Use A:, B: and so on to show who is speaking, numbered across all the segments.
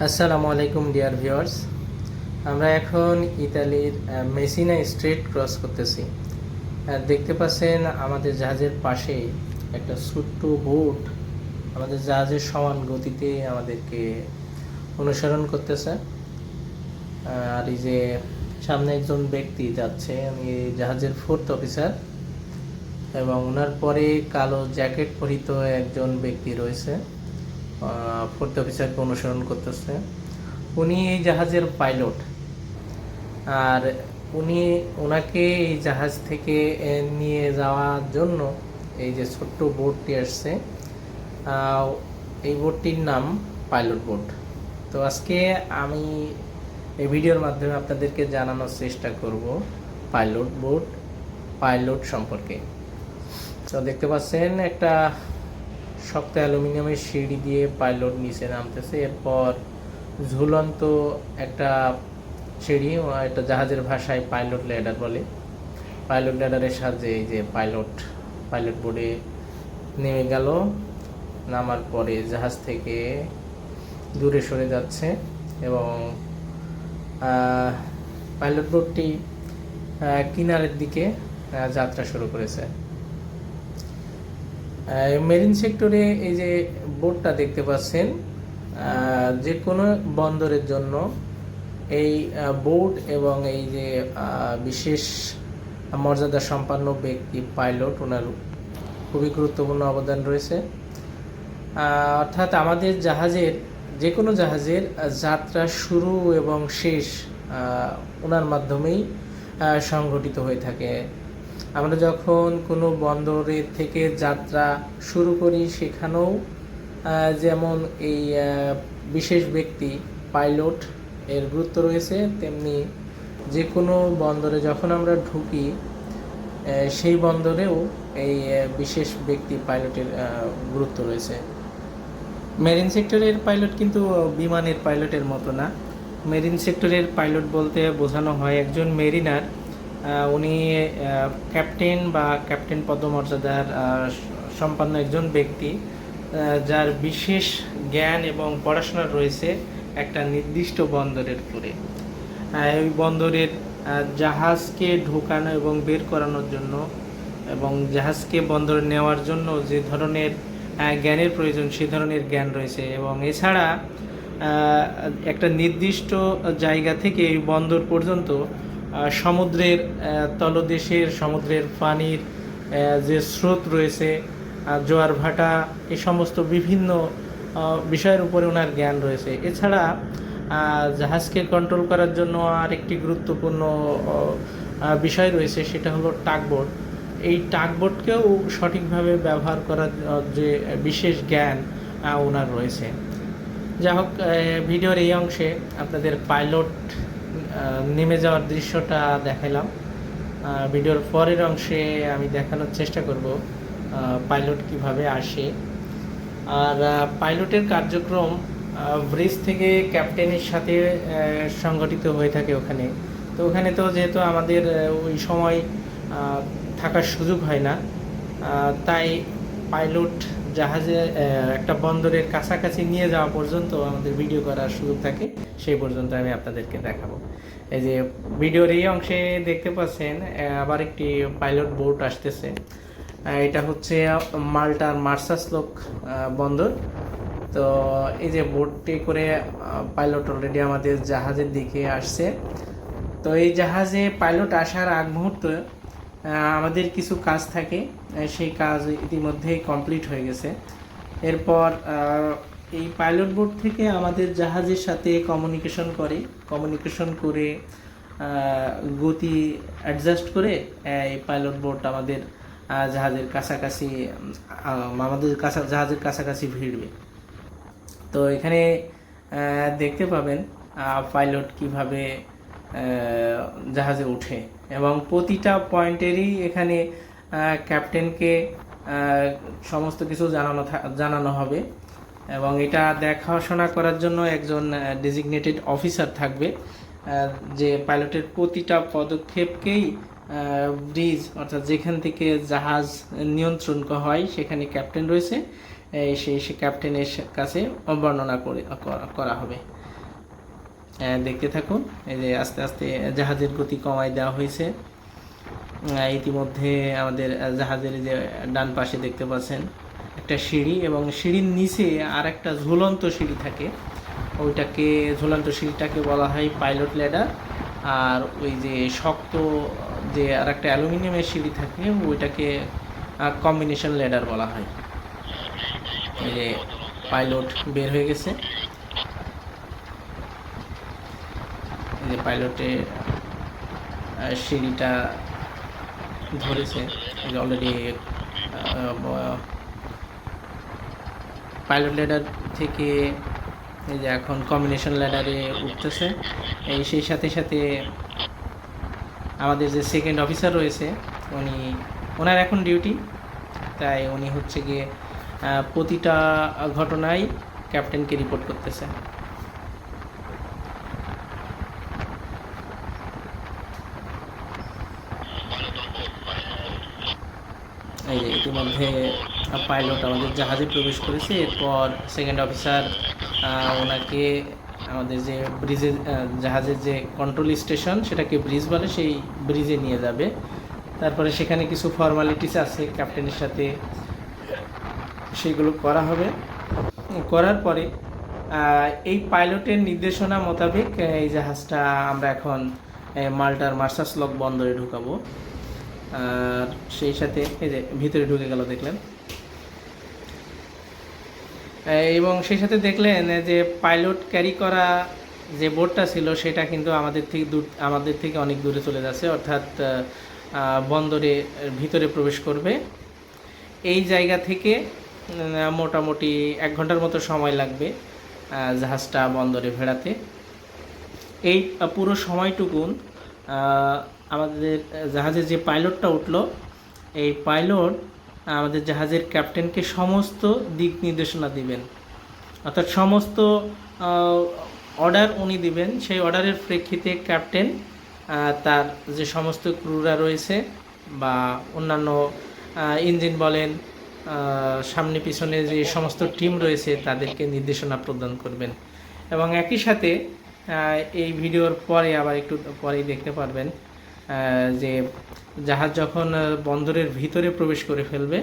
A: আসসালামু আলাইকুম dear viewers. আমরা এখন ইতালির মেসিনা স্ট্রেট ক্রস করতেছি। দেখতে পাচ্ছেন আমাদের জাহাজের পাশে একটা ছোট্ট বোট আমাদের জাহাজের সমান গতিতে আমাদেরকে অনুসরণ করতেছে। আর এই যে সামনে একজন ব্যক্তি যাচ্ছে, আমি জাহাজের ফোর্থ অফিসার, এবং ওনার পরে কালো জ্যাকেট পরিহিত একজন ব্যক্তি রয়েছে, ফোর্থ অফিসারকে অনুসরণ করতেছে। উনি এই জাহাজের পাইলট। আর ওনাকে এই জাহাজ থেকে নিয়ে যাওয়ার জন্য এই যে ছোট্ট বোটটি আসছে, এই বোটটির নাম পাইলট বোট। তো আজকে আমি এই ভিডিওর মাধ্যমে আপনাদেরকে জানানোর চেষ্টা করব পাইলট বোট, পাইলট সম্পর্কে। তো দেখতে পাচ্ছেন একটা শক্ত অ্যালুমিনিয়ামের সিঁড়ি দিয়ে পাইলট নিচে নামতেছে। এরপর ঝুলন্ত একটা সিঁড়ি, একটা জাহাজের ভাষায় পাইলট ল্যাডার বলে। পাইলট ল্যাডারের সাহায্যে এই যে পাইলট বোর্ডে নেমে গেল। নামার পরে জাহাজ থেকে দূরে সরে যাচ্ছে এবং পাইলট বোর্ডটি কিনারের দিকে যাত্রা শুরু করেছে। মেরিন সেক্টরে এই যে বোটটা দেখতে পাচ্ছেন, যে কোনো বন্দরের জন্য এই বোট এবং এই যে বিশেষ মর্যাদা সম্পন্ন ব্যক্তি পাইলট, ওনার খুবই গুরুত্বপূর্ণ অবদান রয়েছে। অর্থাৎ আমাদের জাহাজের, যে কোনো জাহাজের যাত্রা শুরু এবং শেষ ওনার মাধ্যমেই সংঘটিত হয়ে থাকে। আমরা যখন কোনো বন্দরের থেকে যাত্রা শুরু করি, সেখানেও যেমন এই বিশেষ ব্যক্তি পাইলট এর গুরুত্ব রয়েছে, তেমনি যে কোনো বন্দরে যখন আমরা ঢুকি সেই বন্দরেও এই বিশেষ ব্যক্তি পাইলটের গুরুত্ব রয়েছে। মেরিন সেক্টরের পাইলট কিন্তু বিমানের পাইলটের মতো না। মেরিন সেক্টরের পাইলট বলতে বোঝানো হয় একজন মেরিনার, উনি ক্যাপ্টেন বা ক্যাপ্টেন পদমর্যাদার সম্পন্ন একজন ব্যক্তি, যার বিশেষ জ্ঞান এবং পড়াশোনা রয়েছে একটা নির্দিষ্ট বন্দরের উপরে। এই বন্দরের জাহাজকে ঢোকানো এবং বের করানোর জন্য এবং জাহাজকে বন্দরে নেওয়ার জন্য যে ধরনের জ্ঞানের প্রয়োজন, সে ধরনের জ্ঞান রয়েছে। এবং এছাড়া একটা নির্দিষ্ট জায়গা থেকে এই বন্দর পর্যন্ত সমুদ্রের তলদেশের, সমুদ্রের পানির যে স্রোত রয়েছে, জোয়ার ভাটা, এই সমস্ত বিভিন্ন বিষয়ের উপরে ওনার জ্ঞান রয়েছে। এছাড়া জাহাজকে কন্ট্রোল করার জন্য আরেকটি গুরুত্বপূর্ণ বিষয় রয়েছে, সেটা হলো টাগবোট। এই টাগবোটকেও সঠিকভাবে ব্যবহার করার যে বিশেষ জ্ঞান ওনার রয়েছে। যাই হোক, ভিডিওর এই অংশে আপনাদের পাইলট নেমে যাওয়ার দৃশ্যটা দেখালাম। ভিডিওর পরের অংশে আমি দেখানোর চেষ্টা করব পাইলট কিভাবে আসে। আর পাইলটের কার্যক্রম ব্রিজ থেকে ক্যাপ্টেনের সাথে সংগঠিত হয়ে থাকে ওখানে। তো ওখানে তো যেহেতু আমাদের ওই সময় থাকার সুযোগ হয় না, তাই পাইলট জাহাজে একটা বন্দরের কাছাকাছি নিয়ে যাওয়া পর্যন্ত আমাদের ভিডিও করার সুযোগ থাকে। সেই পর্যন্ত আমি আপনাদেরকে দেখাবো। এই যে ভিডিওর এই অংশে দেখতে পাচ্ছেন আবার একটি পাইলট বোট আসতেছে। এটা হচ্ছে মাল্টার মার্সাসলোক বন্দর। তো এই যে বোটটি করে পাইলট অলরেডি আমাদের জাহাজের দিকে আসছে। তো এই জাহাজে পাইলট আসার আগ মুহূর্তে আমাদের কিছু কাজ থাকে, সেই কাজ ইতিমধ্যেই কমপ্লিট হয়ে গেছে। এরপর এই পাইলট বোট থেকে আমাদের জাহাজের সাথে কমিউনিকেশন করে গতি অ্যাডজাস্ট করে এই পাইলট বোট আমাদের জাহাজের কাছাকাছি ভিড়বে। তো এখানে দেখতে পাবেন পাইলট কিভাবে জাহাজে ওঠে, এবং প্রতিটা পয়েন্টেরই এখানে ক্যাপ্টেনকে সমস্ত কিছু জানানো হবে। এবং এটা দেখাশোনা করার জন্য একজন ডেজিগনেটেড অফিসার থাকবে, যে পাইলটের প্রতিটা পদক্ষেপকেই ব্রিজ, অর্থাৎ যেখান থেকে জাহাজ নিয়ন্ত্রণ হয় সেখানে ক্যাপ্টেন রয়েছে, সেই ক্যাপ্টেনের কাছে বর্ণনা করা হবে। দেখতে থাকুন। এই যে আস্তে আস্তে জাহাজের গতি কমায় দেওয়া হয়েছে। ইতিমধ্যে আমাদের জাহাজের যে ডান পাশে দেখতে পাচ্ছেন একটা সিঁড়ি, এবং সিঁড়ির নিচে আর একটা ঝুলন্ত সিঁড়ি থাকে। ওইটাকে ঝুলন্ত সিঁড়িটাকে বলা হয় পাইলট ল্যাডার। আর ওই যে শক্ত যে আর একটা অ্যালুমিনিয়ামের সিঁড়ি থাকে ওইটাকে কম্বিনেশন ল্যাডার বলা হয়। এই যে পাইলট বের হয়ে গেছে। এই যে পাইলটের সিঁড়িটা ধরেছে। এই যে অলরেডি পাইলট ল্যাডার থেকে এই যে এখন কম্বিনেশন ল্যাডারে উঠতেছে। সেই সাথে সাথে আমাদের যে সেকেন্ড অফিসার রয়েছে ওনার এখন ডিউটি, তাই উনি হচ্ছে গিয়ে প্রতিটা ঘটনায় ক্যাপ্টেনকে রিপোর্ট করতেছে। এই যে ইতিমধ্যে পাইলট আমাদের জাহাজে প্রবেশ করেছে। এরপর সেকেন্ড অফিসার ওনাকে আমাদের যে ব্রিজে জাহাজের যে কন্ট্রোল স্টেশন সেটাকে ব্রিজ বলে, সেই ব্রিজে নিয়ে যাবে। তারপরে সেখানে কিছু ফর্মালিটিস আছে ক্যাপ্টেনের সাথে, সেগুলো করা হবে। করার পরে এই পাইলটের নির্দেশনা মোতাবেক এই জাহাজটা আমরা এখন মাল্টার মার্সাস লক বন্দরে ঢুকাবো। আর সেই সাথে এই যে ভিতরে ঢুকে গেল দেখলেন, এবং সেই সাথে দেখলেন যে পাইলট ক্যারি করা যে বোটটা ছিল সেটা কিন্তু আমাদের থেকে অনেক দূরে চলে যাচ্ছে, অর্থাৎ বন্দরে ভিতরে প্রবেশ করবে। এই জায়গা থেকে মোটামুটি 1 ঘন্টার মতো সময় লাগবে জাহাজটা বন্দরে ভেড়াতে। এই পুরো সময়টুকুন আমাদের জাহাজের যে পাইলটটা উঠলো, এই পাইলট আমাদের জাহাজের ক্যাপ্টেনকে সমস্ত দিক নির্দেশনা দিবেন, অর্থাৎ সমস্ত অর্ডার উনি দিবেন। সেই অর্ডারের প্রেক্ষিতে ক্যাপ্টেন তার যে সমস্ত ক্রুরা রয়েছে বা অন্যান্য ইঞ্জিন বলেন, সামনে পিছনে যে সমস্ত টিম রয়েছে তাদেরকে নির্দেশনা প্রদান করবেন। এবং একই সাথে এই ভিডিওর পরে আবার একটু পরেই দেখতে পারবেন যে জাহাজ যখন বন্দরের ভিতরে প্রবেশ করে ফেলবে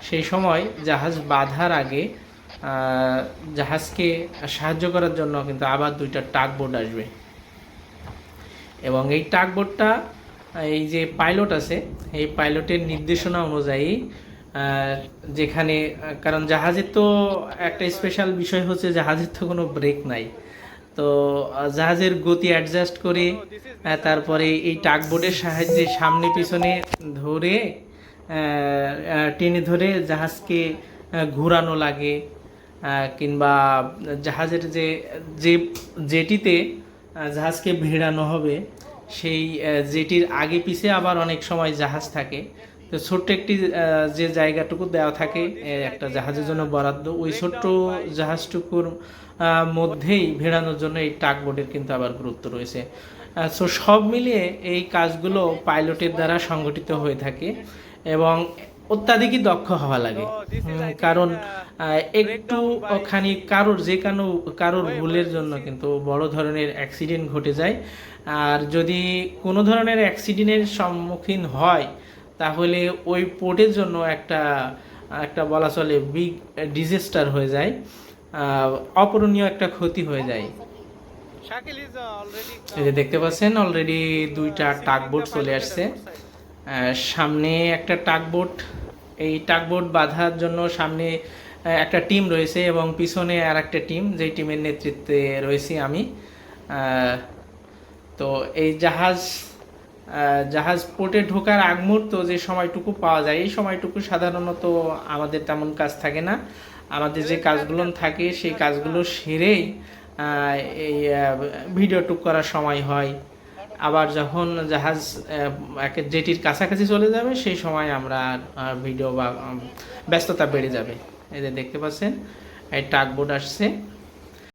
A: সেই সময় জাহাজ বাঁধার আগে জাহাজকে সাহায্য করার জন্য কিন্তু আবার 2টা টাগ বোট আসবে। এবং এই টাগ বোটটা এই যে পাইলট আছে এই পাইলটের নির্দেশনা অনুযায়ী যেখানে, কারণ জাহাজের তো একটা স্পেশাল বিষয় হচ্ছে জাহাজের তো কোনো ব্রেক নাই, তো জাহাজের গতি অ্যাডজাস্ট করে তারপরে এই টাগবোটের সাহায্যে সামনে পিছনে ধরে টেনে ধরে জাহাজকে ঘোরানো লাগে, কিংবা জাহাজের যে জেটিতে জাহাজকে ভিড়ানো হবে সেই জেটির আগে পিছে আবার অনেক সময় জাহাজ থাকে। তো ছোট্ট একটি যে জায়গাটুকু দেওয়া থাকে একটা জাহাজের জন্য বরাদ্দ, ওই ছোট্ট জাহাজটুকুর মধ্যেই ভেড়ানোর জন্য এই টাগবোটের কিন্তু আবার গুরুত্ব রয়েছে। সো সব মিলিয়ে এই কাজগুলো পাইলটের দ্বারা সংগঠিত হয়ে থাকে এবং অত্যাধিকই দক্ষ হওয়া লাগে। কারণ একটু খানি কারোর ভুলের জন্য কিন্তু বড় ধরনের অ্যাক্সিডেন্ট ঘটে যায়। আর যদি কোনো ধরনের অ্যাক্সিডেন্টের সম্মুখীন হয় তাহলে ওই পোর্টের জন্য একটা বলা চলে বিগ ডিজাস্টার হয়ে যায়, অপূরণীয় একটা ক্ষতি হয়ে যায়। এই যে দেখতে পাচ্ছেন অলরেডি 2টা টাগবোট চলে আসছে। সামনে একটা টাগবোট, এই টাগবোট বাঁধার জন্য সামনে একটা টিম রয়েছে এবং পিছনে আর একটা টিম, যেই টিমের নেতৃত্বে রয়েছি আমি। তো এই জাহাজ পোর্টে ঢোকার আগ মুহূর্ত যে সময়টুকু পাওয়া যায় এই সময়টুকু সাধারণত আমাদের তেমন কাজ থাকে না। আমাদের যে কাজগুলো থাকে সেই কাজগুলো সেরেই এই ভিডিওটুক করার সময় হয়। আবার যখন জাহাজ জেটির কাছাকাছি চলে যাবে সেই সময় আমরা ভিডিও বা ব্যস্ততা বেড়ে যাবে। এই যে দেখতে পাচ্ছেন এই টাগবোট আসছে।